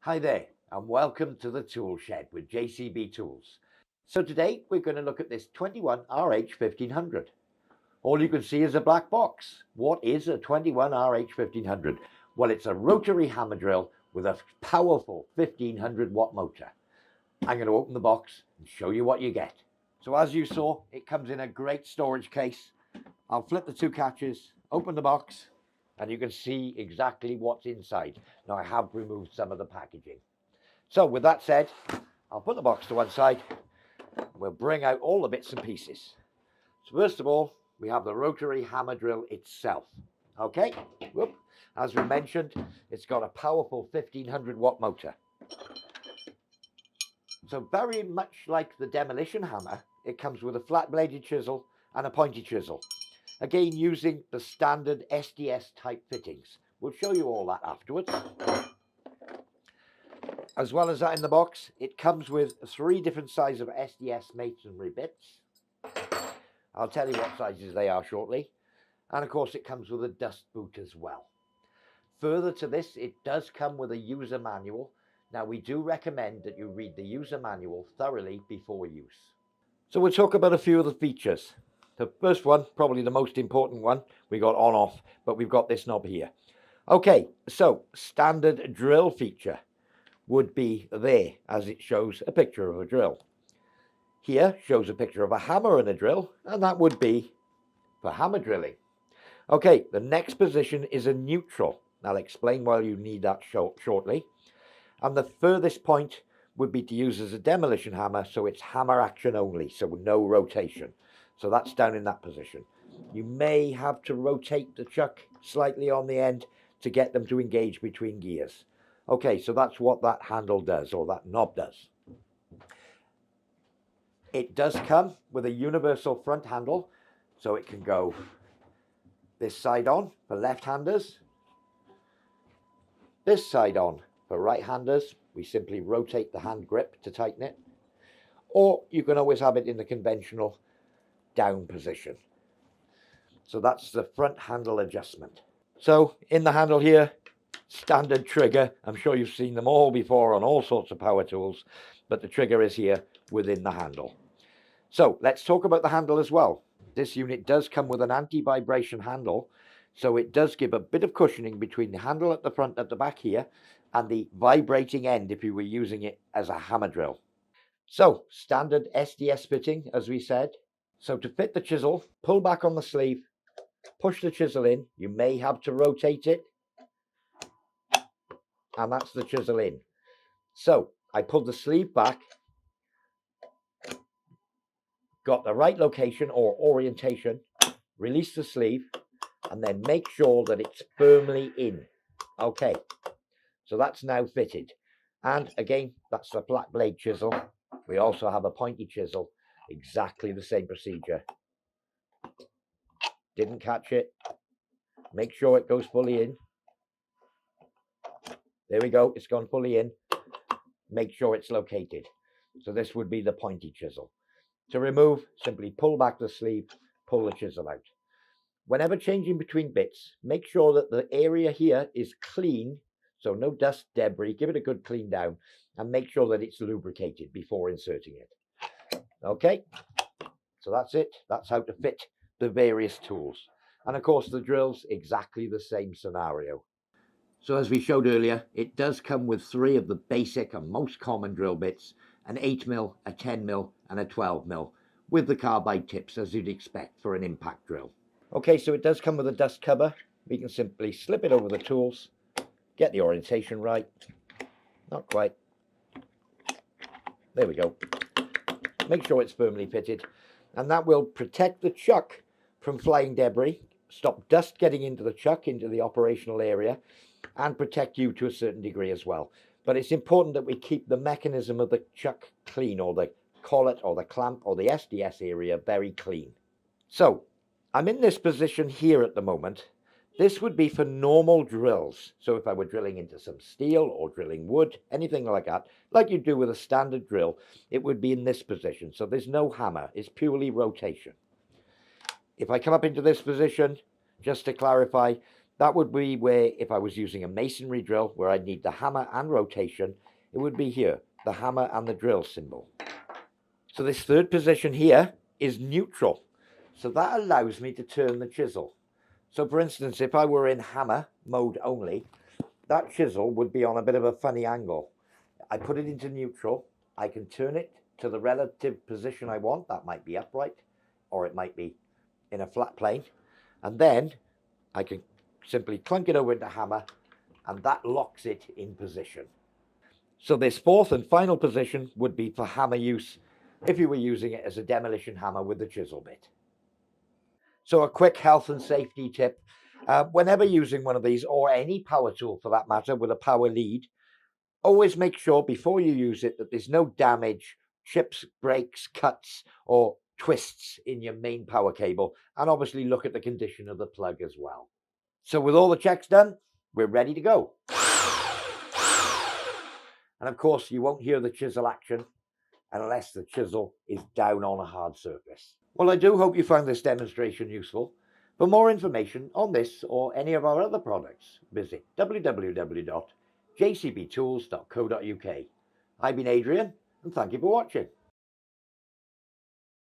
Hi there, and welcome to the Tool Shed with JCB Tools. So today we're going to look at this 21 RH1500. All you can see is a black box. What is a 21 RH1500? Well, it's a rotary hammer drill with a powerful 1500 watt motor. I'm going to open the box and show you what you get. So as you saw, it comes in a great storage case. I'll flip the two catches, open the box, and you can see exactly what's inside. Now I have removed some of the packaging. So with that said, I'll put the box to one side. We'll bring out all the bits and pieces. So first of all, we have the rotary hammer drill itself. Okay, whoop. As we mentioned, it's got a powerful 1500 watt motor. So very much like the demolition hammer, it comes with a flat bladed chisel and a pointy chisel. Again, using the standard SDS type fittings. We'll show you all that afterwards. As well as that in the box, it comes with 3 different sizes of SDS masonry bits. I'll tell you what sizes they are shortly. And of course, it comes with a dust boot as well. Further to this, it does come with a user manual. Now, we do recommend that you read the user manual thoroughly before use. So we'll talk about a few of the features. The first one, probably the most important one, we got on-off, but we've got this knob here. Okay, so standard drill feature would be there, as it shows a picture of a drill. Here shows a picture of a hammer and a drill, and that would be for hammer drilling. Okay, the next position is a neutral. I'll explain why you need that shortly. And the furthest point would be to use as a demolition hammer, so it's hammer action only, so no rotation. So that's down in that position. You may have to rotate the chuck slightly on the end to get them to engage between gears. Okay, so that's what that handle does, or that knob does. It does come with a universal front handle, so it can go this side on for left-handers, this side on for right-handers. We simply rotate the hand grip to tighten it, or you can always have it in the conventional down position. So that's the front handle adjustment. So in the handle here, standard trigger. I'm sure you've seen them all before on all sorts of power tools, but the trigger is here within the handle. So let's talk about the handle as well. This unit does come with an anti-vibration handle, so it does give a bit of cushioning between the handle at the front, at the back here, and the vibrating end if you were using it as a hammer drill. So standard SDS fitting, as we said. So to fit the chisel, pull back on the sleeve, push the chisel in. You may have to rotate it, and that's the chisel in. So I pulled the sleeve back, got the right location or orientation, release the sleeve, and then make sure that it's firmly in. Okay, so that's now fitted. And again, that's the flat blade chisel. We also have a pointy chisel, exactly the same procedure. Didn't catch it. Make sure it goes fully in. There we go, it's gone fully in. Make sure it's located. So this would be the pointy chisel. To remove, simply pull back the sleeve, pull the chisel out. Whenever changing between bits, make sure that the area here is clean, so no dust, debris. Give it a good clean down, and make sure that it's lubricated before inserting it. Okay, so that's it. That's how to fit the various tools. And of course, the drill's exactly the same scenario. So as we showed earlier, it does come with 3 of the basic and most common drill bits, an 8mm, a 10mm, and a 12mm, with the carbide tips as you'd expect for an impact drill. Okay, so it does come with a dust cover. We can simply slip it over the tools, get the orientation right. Not quite. There we go. Make sure it's firmly fitted, and that will protect the chuck from flying debris, stop dust getting into the chuck, into the operational area, and protect you to a certain degree as well. But it's important that we keep the mechanism of the chuck clean, or the collet or the clamp or the SDS area very clean. So I'm in this position here at the moment. This would be for normal drills. So if I were drilling into some steel or drilling wood, anything like that, like you do with a standard drill, it would be in this position. So there's no hammer, it's purely rotation. If I come up into this position, just to clarify, That would be where, if I was using a masonry drill where I'd need the hammer and rotation, it would be here, the hammer and the drill symbol. So this third position here is neutral. So that allows me to turn the chisel. So for instance, if I were in hammer mode only, that chisel would be on a bit of a funny angle. I put it into neutral. I can turn it to the relative position I want. That might be upright, or it might be in a flat plane. And then I can simply clunk it over into hammer, and that locks it in position. So this fourth and final position would be for hammer use if you were using it as a demolition hammer with the chisel bit. So a quick health and safety tip. Whenever using one of these, or any power tool for that matter, with a power lead, always make sure before you use it that there's no damage, chips, breaks, cuts, or twists in your main power cable. And obviously look at the condition of the plug as well. So with all the checks done, we're ready to go. And of course, you won't hear the chisel action unless the chisel is down on a hard surface. Well, I do hope you found this demonstration useful. For more information on this or any of our other products, visit www.jcbtools.co.uk. I've been Adrian, and thank you for watching.